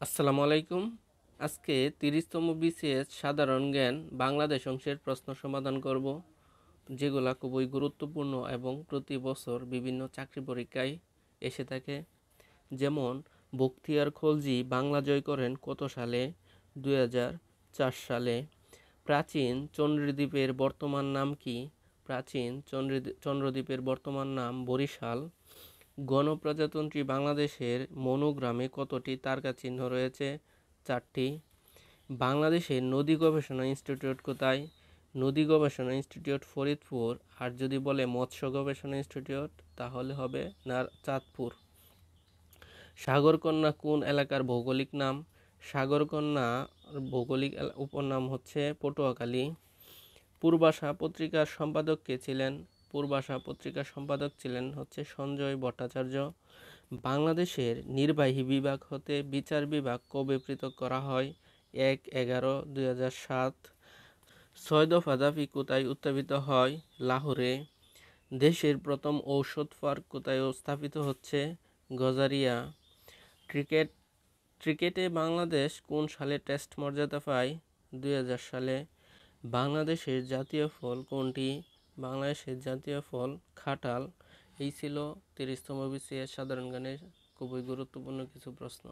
আসসালামু আলাইকুম। আজকে 30তম বিসিএস সাধারণ জ্ঞান বাংলাদেশ অংশের প্রশ্ন সমাধান করব, যেগুলা খুবই গুরুত্বপূর্ণ এবং প্রতি বছর বিভিন্ন চাকরি পরীক্ষায় এসে থাকে। যেমন বখতিয়ার খলজি বাংলা জয় করেন কত সালে? 2004 সালে। প্রাচীন চন্দ্রদ্বীপের বর্তমান নাম কি? প্রাচীন চন্দ্রদ্বীপের বর্তমান নাম বরিশাল। গণপ্রজাতন্ত্রী বাংলাদেশের মনোগ্রামে কতটি তারকা চিহ্ন রয়েছে? 4টি। বাংলাদেশের নদী গবেষণা ইনস্টিটিউট কোথায়? নদী গবেষণা ইনস্টিটিউট ফরিদপুর। আর যদি বলে মৎস্য গবেষণা ইনস্টিটিউট তাহলে হবে চাঁদপুর। সাগরকন্যা কোন এলাকার ভৌগোলিক নাম? সাগরকন্যা ভৌগোলিক উপনাম হচ্ছে পটুয়াখালী। পূর্বাশা পত্রিকার সম্পাদক কে ছিলেন? পূর্বাশা পত্রিকার সম্পাদক ছিলেন হচ্ছে সঞ্জয় ভট্টাচার্য। বাংলাদেশের নির্বাহী বিভাগ হতে বিচার বিভাগ কবে পৃথক করা হয়? 1/11/2007। 6 দফা দাবি কোথায় উত্থাপিত হয়? লাহোরে। দেশের প্রথম ঔষধ পার্ক কোথায় স্থাপিত হচ্ছে? গজারিয়া। ক্রিকেটে বাংলাদেশ কোন সালে টেস্ট মর্যাদা পায়? 2000 সালে। বাংলাদেশের জাতীয় ফল কোনটি? বাংলাদেশের জাতীয় ফল কাঁঠাল। এই ছিল 30তম বিসিএস সাধারণ জ্ঞানের খুবই গুরুত্বপূর্ণ কিছু প্রশ্ন।